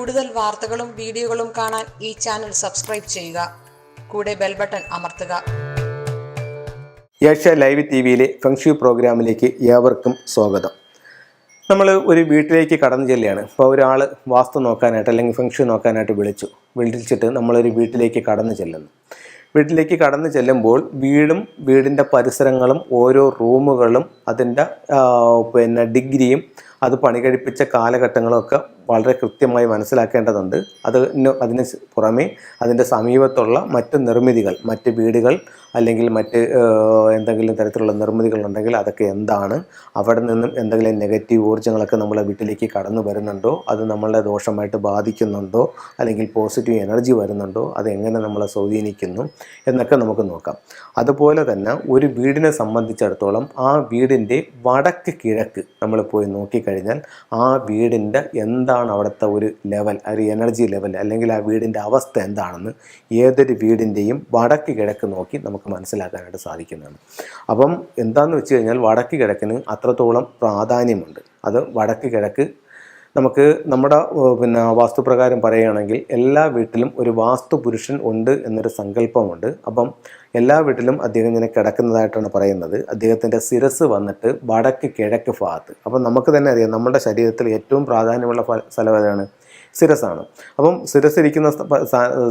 കൂടുതൽ വാർത്തകളും വീഡിയോകളും കാണാൻ ഈ ചാനൽ സബ്സ്ക്രൈബ് ചെയ്യുക. കൂടെ ബെൽ ബട്ടൺ അമർത്തുക. ഏഷ്യ ലൈവ് ടിവിയിലെ ഫെങ്ഷു പ്രോഗ്രാമിലേക്ക് ഏവർക്കും സ്വാഗതം. നമ്മൾ ഒരു വീട്ടിലേക്ക് കടന്നു ചെല്ലുകയാണ്. ഇപ്പോൾ ഒരാൾ വാസ്തു നോക്കാനായിട്ട് അല്ലെങ്കിൽ ഫെങ്ഷു നോക്കാനായിട്ട് വിളിച്ചിട്ട് നമ്മളൊരു വീട്ടിലേക്ക് കടന്നു ചെല്ലുന്നു. വീട്ടിലേക്ക് കടന്നു ചെല്ലുമ്പോൾ വീടിൻ്റെ പരിസരങ്ങളും ഓരോ റൂമുകളും അതിൻ്റെ ഡിഗ്രിയും അത് പണി കഴിപ്പിച്ച കാലഘട്ടങ്ങളൊക്കെ വളരെ കൃത്യമായി മനസ്സിലാക്കേണ്ടതുണ്ട്. അതിന് പുറമെ അതിൻ്റെ സമീപത്തുള്ള മറ്റ് നിർമ്മിതികൾ, മറ്റ് വീടുകൾ അല്ലെങ്കിൽ മറ്റ് എന്തെങ്കിലും തരത്തിലുള്ള നിർമ്മിതികളുണ്ടെങ്കിൽ അതൊക്കെ എന്താണ്, അവിടെ നിന്നും എന്തെങ്കിലും നെഗറ്റീവ് ഊർജ്ജങ്ങളൊക്കെ നമ്മളെ വീട്ടിലേക്ക് കടന്നു വരുന്നുണ്ടോ, അത് നമ്മളെ ദോഷമായിട്ട് ബാധിക്കുന്നുണ്ടോ, അല്ലെങ്കിൽ പോസിറ്റീവ് എനർജി വരുന്നുണ്ടോ, അതെങ്ങനെ നമ്മളെ സ്വാധീനിക്കുന്നു എന്നൊക്കെ നമുക്ക് നോക്കാം. അതുപോലെ തന്നെ ഒരു വീടിനെ സംബന്ധിച്ചിടത്തോളം ആ വീടിൻ്റെ വടക്ക് കിഴക്ക് നമ്മൾ പോയി നോക്കിക്കഴിഞ്ഞാൽ ആ വീടിൻ്റെ എന്താണ് അവിടുത്തെ ഒരു ലെവൽ, ഒരു എനർജി ലെവൽ അല്ലെങ്കിൽ ആ വീടിൻ്റെ അവസ്ഥ എന്താണെന്ന് ഏതൊരു വീടിൻ്റെയും വടക്ക് കിഴക്ക് നോക്കി നമുക്ക് മനസ്സിലാക്കാനായിട്ട് സാധിക്കുന്നതാണ്. അപ്പം എന്താണെന്ന് വെച്ച് കഴിഞ്ഞാൽ വടക്ക് കിഴക്കിന് അത്രത്തോളം പ്രാധാന്യമുണ്ട്. അത് വടക്ക് കിഴക്ക് നമുക്ക് നമ്മുടെ വാസ്തുപ്രകാരം പറയുകയാണെങ്കിൽ എല്ലാ വീട്ടിലും ഒരു വാസ്തു പുരുഷൻ ഉണ്ട് എന്നൊരു സങ്കല്പമുണ്ട്. അപ്പം എല്ലാ വീട്ടിലും അദ്ദേഹം ഇങ്ങനെ കിടക്കുന്നതായിട്ടാണ് പറയുന്നത്. അദ്ദേഹത്തിൻ്റെ ശിരസ് വന്നിട്ട് വടക്ക് കിഴക്ക് ഭാഗത്ത്. അപ്പം നമുക്ക് തന്നെ അറിയാം നമ്മുടെ ശരീരത്തിൽ ഏറ്റവും പ്രാധാന്യമുള്ള സ്ഥലം ഏതാണ്? ശിരസാണ്. അപ്പം ശിരസിരിക്കുന്ന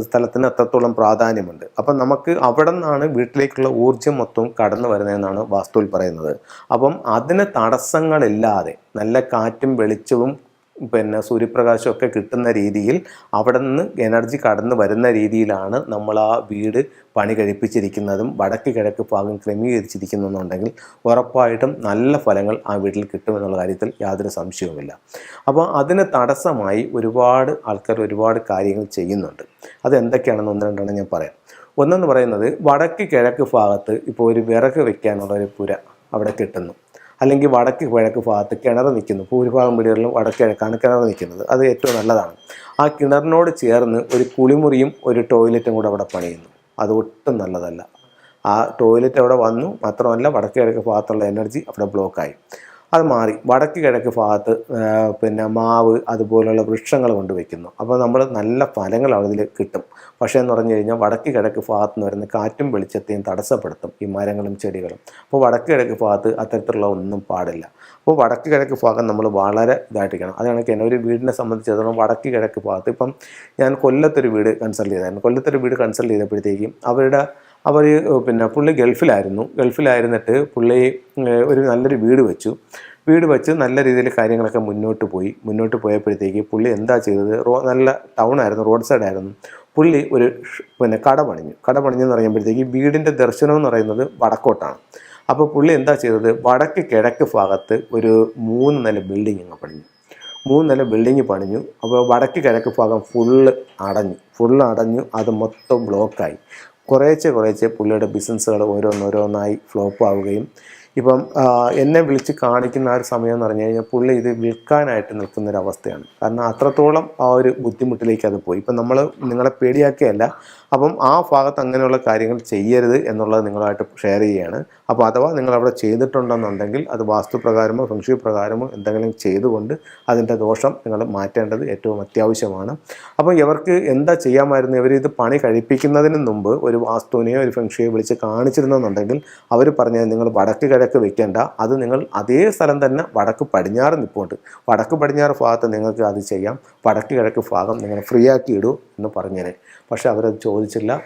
സ്ഥലത്തിന് അത്രത്തോളം പ്രാധാന്യമുണ്ട്. അപ്പം നമുക്ക് അവിടെ നിന്നാണ് വീട്ടിലേക്കുള്ള ഊർജ്ജം മൊത്തം കടന്നു വരുന്നതെന്നാണ് വാസ്തുവിൽ പറയുന്നത്. അപ്പം അതിന് തടസ്സങ്ങളില്ലാതെ നല്ല കാറ്റും വെളിച്ചവും സൂര്യപ്രകാശം ഒക്കെ കിട്ടുന്ന രീതിയിൽ അവിടെ നിന്ന് എനർജി കടന്നു വരുന്ന രീതിയിലാണ് നമ്മൾ ആ വീട് പണി കഴിപ്പിച്ചിരിക്കുന്നതും വടക്ക് കിഴക്ക് ഭാഗം ക്രമീകരിച്ചിരിക്കുന്നുണ്ടെങ്കിൽ ഉറപ്പായിട്ടും നല്ല ഫലങ്ങൾ ആ വീട്ടിൽ കിട്ടുമെന്നുള്ള കാര്യത്തിൽ യാതൊരു സംശയവുമില്ല. അപ്പോൾ അതിന് തടസ്സമായി ഒരുപാട് ആൾക്കാർ ഒരുപാട് കാര്യങ്ങൾ ചെയ്യുന്നുണ്ട്. അതെന്തൊക്കെയാണെന്ന് ഒന്ന് രണ്ടെണ്ണം ഞാൻ പറയാം. ഒന്നെന്ന് പറയുന്നത് വടക്ക് കിഴക്ക് ഭാഗത്ത് ഇപ്പോൾ ഒരു വിറക് വെക്കാനുള്ള ഒരു പുര അവിടെ കിട്ടുന്നു, അല്ലെങ്കിൽ വടക്ക് കിഴക്ക് ഭാഗത്ത് കിണർ നിൽക്കുന്നു. ഭൂരിഭാഗം വീടുകളിലും വടക്ക് കിഴക്കാണ് കിണർ നിൽക്കുന്നത്. അത് ഏറ്റവും നല്ലതാണ്. ആ കിണറിനോട് ചേർന്ന് ഒരു കുളിമുറിയും ഒരു ടോയ്ലറ്റും കൂടെ അവിടെ പണിയുന്നു. അത് ഒട്ടും നല്ലതല്ല. ആ ടോയ്ലറ്റ് അവിടെ വന്നു, മാത്രമല്ല വടക്ക് കിഴക്ക് ഭാഗത്തുള്ള എനർജി അവിടെ ബ്ലോക്കായി. അത് മാറി വടക്ക് കിഴക്ക് ഭാഗത്ത് മാവ് അതുപോലുള്ള വൃക്ഷങ്ങൾ കൊണ്ടുവയ്ക്കുന്നു. അപ്പോൾ നമ്മൾ നല്ല ഫലങ്ങൾ അതിൽ കിട്ടും. പക്ഷേ എന്ന് പറഞ്ഞു കഴിഞ്ഞാൽ വടക്ക് കിഴക്ക് ഭാഗത്ത് നിന്ന് വരുന്ന കാറ്റും വെളിച്ചത്തെയും തടസ്സപ്പെടുത്തും ഈ മരങ്ങളും ചെടികളും. അപ്പോൾ വടക്ക് കിഴക്ക് ഭാഗത്ത് അത്തരത്തിലുള്ള ഒന്നും പാടില്ല. അപ്പോൾ വടക്ക് കിഴക്ക് ഭാഗം നമ്മൾ വളരെ ഇതായിട്ടിരിക്കണം. അതാണ് തന്നെ ഒരു വീടിനെ സംബന്ധിച്ചിടത്തോളം വടക്ക് കിഴക്ക് ഭാഗത്ത് ഇപ്പം ഞാൻ കൊല്ലത്തൊരു വീട് കൺസൾട്ട് ചെയ്തായിരുന്നു. കൊല്ലത്തൊരു വീട് കൺസൾട്ട് ചെയ്തപ്പോഴത്തേക്കും പുള്ളി ഗൾഫിലായിരുന്നിട്ട് പുള്ളി ഒരു നല്ലൊരു വീട് വെച്ച് നല്ല രീതിയിൽ കാര്യങ്ങളൊക്കെ മുന്നോട്ട് പോയപ്പോഴത്തേക്ക് പുള്ളി എന്താ ചെയ്തത്, നല്ല ടൗണായിരുന്നു, റോഡ് സൈഡായിരുന്നു. പുള്ളി ഒരു കട പണിഞ്ഞെന്ന് പറയുമ്പോഴത്തേക്ക് വീടിൻ്റെ ദർശനം എന്ന് പറയുന്നത് വടക്കോട്ടാണ്. അപ്പോൾ പുള്ളി എന്താ ചെയ്തത്, വടക്ക് കിഴക്ക് ഭാഗത്ത് ഒരു 3 നില ബിൽഡിംഗ് പണിഞ്ഞു. അപ്പോൾ വടക്ക് കിഴക്ക് ഭാഗം ഫുള്ള് അടഞ്ഞു. അത് മൊത്തം ബ്ലോക്കായി. കുറേശ്ശെ പുള്ളിയുടെ ബിസിനസ്സുകൾ ഓരോന്നായി ഫ്ലോപ്പ് ആവുകയും ഇപ്പം എന്നെ വിളിച്ച് കാണിക്കുന്ന ആ ഒരു സമയം എന്ന് പറഞ്ഞു കഴിഞ്ഞാൽ പുള്ളി ഇത് വിൽക്കാനായിട്ട് നിൽക്കുന്നൊരവസ്ഥയാണ്. കാരണം അത്രത്തോളം ആ ഒരു ബുദ്ധിമുട്ടിലേക്ക് അത് പോയി. ഇപ്പം നിങ്ങളെ പേടിയാക്കിയല്ല, അപ്പം ആ ഭാഗത്ത് അങ്ങനെയുള്ള കാര്യങ്ങൾ ചെയ്യരുത് എന്നുള്ളത് നിങ്ങളായിട്ട് ഷെയർ ചെയ്യുകയാണ്. അപ്പോൾ അഥവാ നിങ്ങളവിടെ ചെയ്തിട്ടുണ്ടെന്നുണ്ടെങ്കിൽ അത് വാസ്തുപ്രകാരമോ ഫെങ്ഷു പ്രകാരമോ എന്തെങ്കിലും ചെയ്തുകൊണ്ട് അതിൻ്റെ ദോഷം നിങ്ങൾ മാറ്റേണ്ടത് ഏറ്റവും അത്യാവശ്യമാണ്. അപ്പോൾ ഇവർക്ക് എന്താ ചെയ്യാമായിരുന്നു, ഇവരിത് പണി കഴിപ്പിക്കുന്നതിന് മുമ്പ് ഒരു വാസ്തുവിനെയോ ഒരു ഫെങ്ഷുയോ വിളിച്ച് കാണിച്ചിരുന്നെന്നുണ്ടെങ്കിൽ അവർ പറഞ്ഞത് നിങ്ങൾ വടക്ക് കിഴക്ക് വെക്കേണ്ട, അത് നിങ്ങൾ അതേ സ്ഥലം തന്നെ വടക്ക് പടിഞ്ഞാറ് നിൽപ്പുണ്ട്, വടക്ക് പടിഞ്ഞാറ് ഭാഗത്ത് നിങ്ങൾക്ക് അത് ചെയ്യാം, വടക്ക് കിഴക്ക് ഭാഗം നിങ്ങൾ ഫ്രീ ആക്കി ഇടൂ എന്ന് പറഞ്ഞേനെ. പക്ഷേ അവരത്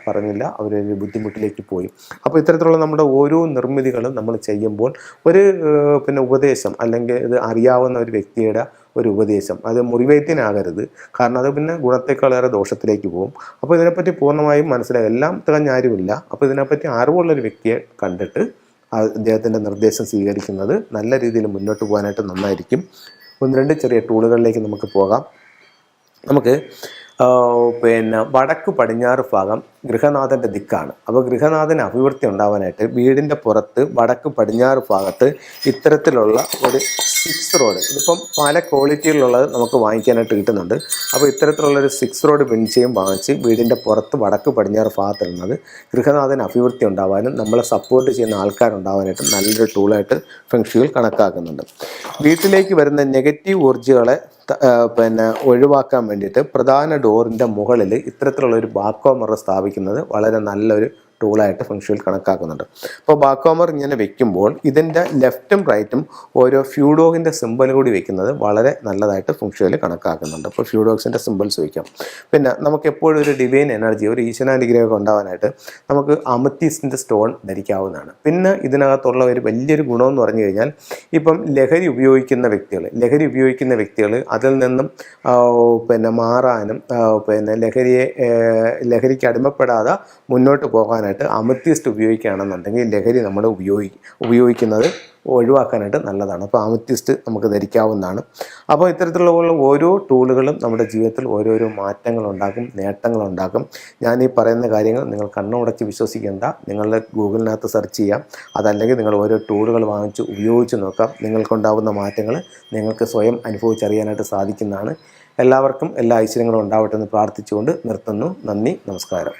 പറഞ്ഞില്ല, അവരൊരു ബുദ്ധിമുട്ടിലേക്ക് പോയി. അപ്പോൾ ഇത്തരത്തിലുള്ള നമ്മുടെ ഓരോ നിർമ്മിതികളും നമ്മൾ ചെയ്യുമ്പോൾ ഒരു ഉപദേശം അല്ലെങ്കിൽ ഇത് അറിയാവുന്ന ഒരു വ്യക്തിയുടെ ഒരു ഉപദേശം, അത് മുറിവേറ്റിനാകരുത്. കാരണം അത് ഗുണത്തേക്കാളേറെ ദോഷത്തിലേക്ക് പോകും. അപ്പോൾ ഇതിനെപ്പറ്റി പൂർണ്ണമായും മനസ്സിലായി, എല്ലാം തികഞ്ഞാരുമില്ല. അപ്പോൾ ഇതിനെപ്പറ്റി അറിവുള്ളൊരു വ്യക്തിയെ കണ്ടിട്ട് അദ്ദേഹത്തിൻ്റെ നിർദ്ദേശം സ്വീകരിക്കുന്നത് നല്ല രീതിയിൽ മുന്നോട്ട് പോകാനായിട്ട് നന്നായിരിക്കും. 1-2 ചെറിയ ടൂളുകളിലേക്ക് നമുക്ക് പോകാം. നമുക്ക് വടക്ക് പടിഞ്ഞാറ് ഭാഗം ഗൃഹനാഥൻ്റെ ദിക്കാണ്. അപ്പോൾ ഗൃഹനാഥന് അഭിവൃദ്ധി ഉണ്ടാവാനായിട്ട് വീടിൻ്റെ പുറത്ത് വടക്ക് പടിഞ്ഞാറ് ഭാഗത്ത് ഇത്തരത്തിലുള്ള ഒരു 6 റോഡ്, ഇതിപ്പം പല ക്വാളിറ്റിയിലുള്ളത് നമുക്ക് വാങ്ങിക്കാനായിട്ട് കിട്ടുന്നുണ്ട്. അപ്പോൾ ഇത്തരത്തിലുള്ളൊരു 6 റോഡ് വിൻചയും വാങ്ങിച്ച് വീടിൻ്റെ പുറത്ത് വടക്ക് പടിഞ്ഞാറ് ഭാഗത്തിടുന്നത് ഗൃഹനാഥന് അഭിവൃദ്ധി ഉണ്ടാവാനും നമ്മളെ സപ്പോർട്ട് ചെയ്യുന്ന ആൾക്കാരുണ്ടാവാനായിട്ട് നല്ലൊരു ടൂളായിട്ട് ഫെങ്ഷുയിൽ കണക്കാക്കുന്നുണ്ട്. വീട്ടിലേക്ക് വരുന്ന നെഗറ്റീവ് ഊർജ്ജകളെ ഒഴിവാക്കാൻ വേണ്ടിയിട്ട് പ്രധാന ഡോറിൻ്റെ മുകളിൽ ഇത്തരത്തിലുള്ളൊരു ബാക്കോമർ സ്ഥാപിക്കുന്നത് വളരെ നല്ലൊരു ടൂളായിട്ട് ഫെങ്ഷുയിൽ കണക്കാക്കുന്നുണ്ട്. അപ്പോൾ ബാക്കോമർ ഇങ്ങനെ വെക്കുമ്പോൾ ഇതിൻ്റെ ലെഫ്റ്റും റൈറ്റും ഓരോ ഫ്യൂഡോഗിൻ്റെ സിമ്പൽ കൂടി വെക്കുന്നത് വളരെ നല്ലതായിട്ട് ഫെങ്ഷുയിൽ കണക്കാക്കുന്നുണ്ട്. അപ്പോൾ ഫ്യൂഡോഗ്സിൻ്റെ സിമ്പിൾസ് വയ്ക്കാം. പിന്നെ നമുക്ക് എപ്പോഴും ഒരു ഡിവൈൻ എനർജി, ഒരു ഈശ്വരാനുഗ്രഹമൊക്കെ ഉണ്ടാവാനായിട്ട് നമുക്ക് അമത്തീസിൻ്റെ സ്റ്റോൺ ധരിക്കാവുന്നതാണ്. പിന്നെ ഇതിനകത്തുള്ള ഒരു വലിയൊരു ഗുണമെന്ന് പറഞ്ഞു കഴിഞ്ഞാൽ, ഇപ്പം ലഹരി ഉപയോഗിക്കുന്ന വ്യക്തികൾ അതിൽ നിന്നും മാറാനും ലഹരിക്ക് അടിമപ്പെടാതെ മുന്നോട്ട് പോകാനായിട്ട് അമത്തിസ്റ്റ് ഉപയോഗിക്കുകയാണെന്നുണ്ടെങ്കിൽ ലഹരി നമ്മൾ ഉപയോഗിക്കുന്നത് ഒഴിവാക്കാനായിട്ട് നല്ലതാണ്. അപ്പോൾ അമത്തിസ്റ്റ് നമുക്ക് ധരിക്കാവുന്നതാണ്. അപ്പോൾ ഇത്തരത്തിലുള്ള ഓരോ ടൂളുകളും നമ്മുടെ ജീവിതത്തിൽ ഓരോരോ മാറ്റങ്ങളുണ്ടാക്കും, നേട്ടങ്ങളുണ്ടാക്കും. ഞാൻ ഈ പറയുന്ന കാര്യങ്ങൾ നിങ്ങൾ കണ്ണുടച്ച് വിശ്വസിക്കേണ്ട. നിങ്ങളുടെ ഗൂഗിളിനകത്ത് സെർച്ച് ചെയ്യാം. അതല്ലെങ്കിൽ നിങ്ങൾ ഓരോ ടൂളുകൾ വാങ്ങിച്ച് ഉപയോഗിച്ച് നോക്കാം. നിങ്ങൾക്കുണ്ടാകുന്ന മാറ്റങ്ങൾ നിങ്ങൾക്ക് സ്വയം അനുഭവിച്ചറിയാനായിട്ട് സാധിക്കുന്നതാണ്. എല്ലാവർക്കും എല്ലാ ഐശ്വര്യങ്ങളും ഉണ്ടാവട്ടെ എന്ന് പ്രാർത്ഥിച്ചുകൊണ്ട് നിർത്തുന്നു. നന്ദി, നമസ്കാരം.